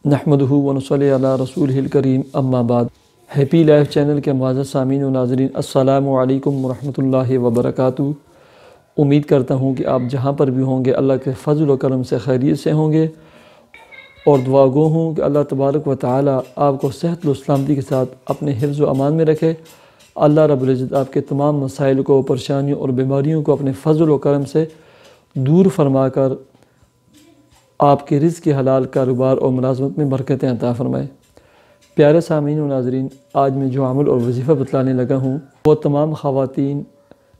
نحمدہ ونصلی علی رسولہ الکریم اما بعد۔ ہیپی لائف چینل کے معزز سامعین و ناظرین، السلام علیکم ورحمۃ اللہ وبرکاتہ۔ امید کرتا ہوں کہ آپ جہاں پر بھی ہوں گے اللہ کے فضل و کرم سے خیریت سے ہوں گے، اور دعا گو ہوں کہ اللہ تبارک و تعالی آپ کو صحت و سلامتی کے ساتھ اپنے حفظ و امان میں رکھے۔ اللہ رب العزت آپ کے تمام مسائل کو، پریشانیوں اور بیماریوں کو اپنے فضل و کرم سے دور فرما کر آپ کے رزق کے حلال کاروبار اور ملازمت میں برکتیں عطا فرمائے۔ پیارے سامعین و ناظرین، آج میں جو عمل اور وظیفہ بتلانے لگا ہوں وہ تمام خواتین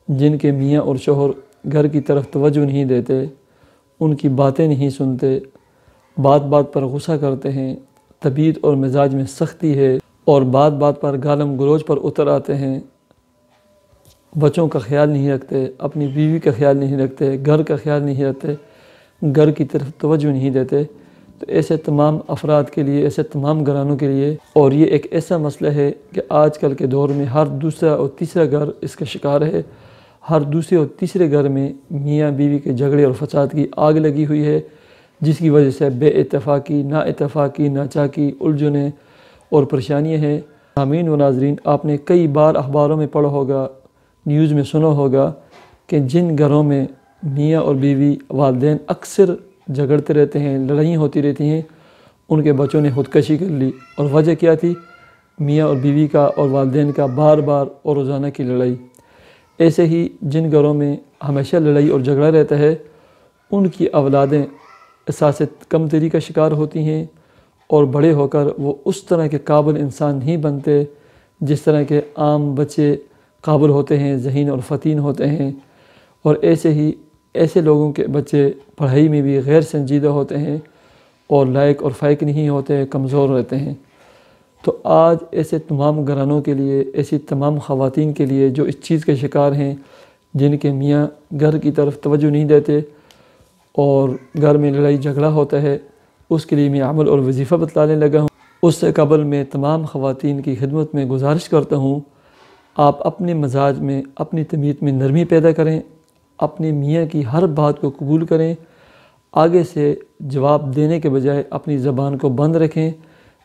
جن کے میاں اور شوہر گھر کی طرف توجہ نہیں دیتے، ان کی باتیں نہیں سنتے، بات بات پر غصہ کرتے ہیں، طبیعت اور مزاج میں سختی ہے اور بات بات پر گالم گلوچ پر اتر آتے ہیں، بچوں کا خیال نہیں رکھتے، اپنی بیوی کا خیال نہیں رکھتے، گھر کا خیال نہیں رکھتے، گھر کی طرف توجہ نہیں دیتے، تو ایسے تمام افراد کے لیے، ایسے تمام گھرانوں کے لیے، اور یہ ایک ایسا مسئلہ ہے کہ آج کل کے دور میں ہر دوسرا اور تیسرا گھر اس کا شکار ہے۔ ہر دوسرے اور تیسرے گھر میں میاں بیوی کے جھگڑے اور فساد کی آگ لگی ہوئی ہے، جس کی وجہ سے بے اتفاقی، نا اتفاقی، ناچاکی، الجھنیں اور پریشانیاں ہیں۔ سامعین و ناظرین، آپ نے کئی بار اخباروں میں پڑھا ہوگا، نیوز میں سنا ہوگا کہ جن گھروں میں میاں اور بیوی والدین اکثر جھگڑتے رہتے ہیں، لڑائیاں ہوتی رہتی ہیں، ان کے بچوں نے خودکشی کر لی، اور وجہ کیا تھی؟ میاں اور بیوی کا اور والدین کا بار بار اور روزانہ کی لڑائی۔ ایسے ہی جن گھروں میں ہمیشہ لڑائی اور جھگڑا رہتا ہے، ان کی اولادیں احساس کمتری کا شکار ہوتی ہیں، اور بڑے ہو کر وہ اس طرح کے قابل انسان نہیں بنتے جس طرح کے عام بچے قابل ہوتے ہیں، ذہین اور فطین ہوتے ہیں۔ اور ایسے لوگوں کے بچے پڑھائی میں بھی غیر سنجیدہ ہوتے ہیں اور لائق اور فائق نہیں ہوتے، کمزور رہتے ہیں۔ تو آج ایسے تمام گھرانوں کے لیے، ایسی تمام خواتین کے لیے جو اس چیز کے شکار ہیں، جن کے میاں گھر کی طرف توجہ نہیں دیتے اور گھر میں لڑائی جھگڑا ہوتا ہے، اس کے لیے میں عمل اور وظیفہ بتلانے لگا ہوں۔ اس سے قبل میں تمام خواتین کی خدمت میں گزارش کرتا ہوں، آپ اپنے مزاج میں، اپنی طبیعت میں نرمی پیدا کریں، اپنے میاں کی ہر بات کو قبول کریں، آگے سے جواب دینے کے بجائے اپنی زبان کو بند رکھیں۔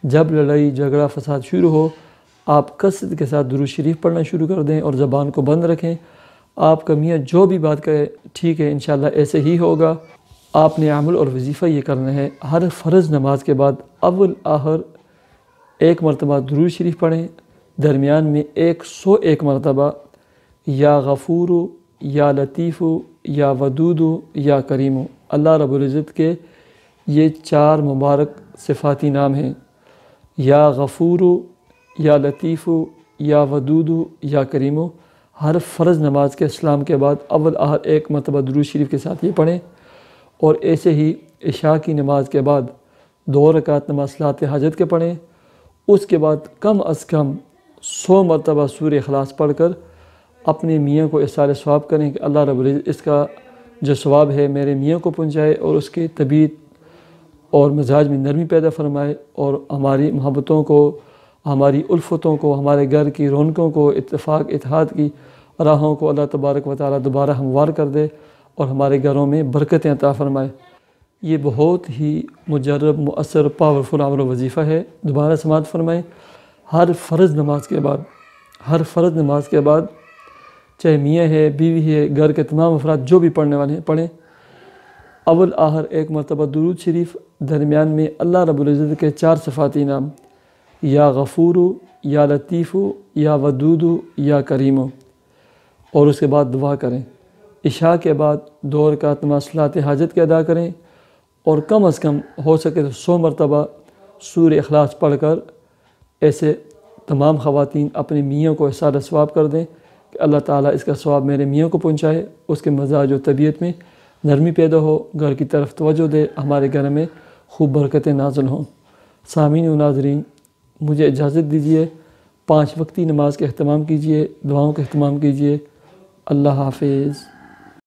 جب لڑائی جھگڑا فساد شروع ہو، آپ کثرت کے ساتھ درود شریف پڑھنا شروع کر دیں اور زبان کو بند رکھیں۔ آپ کا میاں جو بھی بات کہے ٹھیک ہے، انشاءاللہ ایسے ہی ہوگا۔ آپ نے عمل اور وظیفہ یہ کرنا ہے، ہر فرض نماز کے بعد اول آخر 1 مرتبہ درود شریف پڑھیں، درمیان میں 101 مرتبہ یا غفور، یا لطیف، یا ودود، یا کریم۔ اللہ رب العزت کے یہ 4 مبارک صفاتی نام ہیں، یا غفور، یا لطیف، یا ودود، یا کریم۔ ہر فرض نماز کے اسلام کے بعد اول آخر 1 مرتبہ درود شریف کے ساتھ یہ پڑھیں، اور ایسے ہی عشاء کی نماز کے بعد 2 رکعت نماز صلاۃ حاجت کے پڑھیں۔ اس کے بعد کم از کم 100 مرتبہ سورہ اخلاص پڑھ کر اپنے میاں کو احصال ثواب کریں کہ اللہ رب العزت اس کا جو ثواب ہے میرے میاں کو پہنچائے، اور اس کی طبیعت اور مزاج میں نرمی پیدا فرمائے، اور ہماری محبتوں کو، ہماری الفتوں کو، ہمارے گھر کی رونقوں کو، اتفاق اتحاد کی راہوں کو اللہ تبارک و تعالی دوبارہ ہموار کر دے، اور ہمارے گھروں میں برکتیں عطا فرمائے۔ یہ بہت ہی مجرب، مؤثر، پاورفل عمل و وظیفہ ہے۔ دوبارہ سماعت فرمائیں، ہر فرض نماز کے بعد چاہے میاں ہے، بیوی ہے، گھر کے تمام افراد جو بھی پڑھنے والے ہیں پڑھیں، اول آخر 1 مرتبہ درود شریف، درمیان میں اللہ رب العزت کے 4 صفاتی نام، یا غفور، یا لطیف، یا ودود، یا کریم، اور اس کے بعد دعا کریں۔ عشاء کے بعد 2 رکعت نماز صلاۃ حاجت کے ادا کریں، اور کم از کم ہو سکے تو 100 مرتبہ سورہ اخلاص پڑھ کر ایسے تمام خواتین اپنے میاں کو احصال ثواب کر دیں کہ اللہ تعالیٰ اس کا ثواب میرے میاں کو پہنچائے، اس کے مزاج و طبیعت میں نرمی پیدا ہو، گھر کی طرف توجہ دے، ہمارے گھر میں خوب برکتیں نازل ہوں۔ سامعین و ناظرین، مجھے اجازت دیجیے، 5 وقتی نماز کا اہتمام کیجیے، دعاؤں کا اہتمام کیجیے۔ اللہ حافظ۔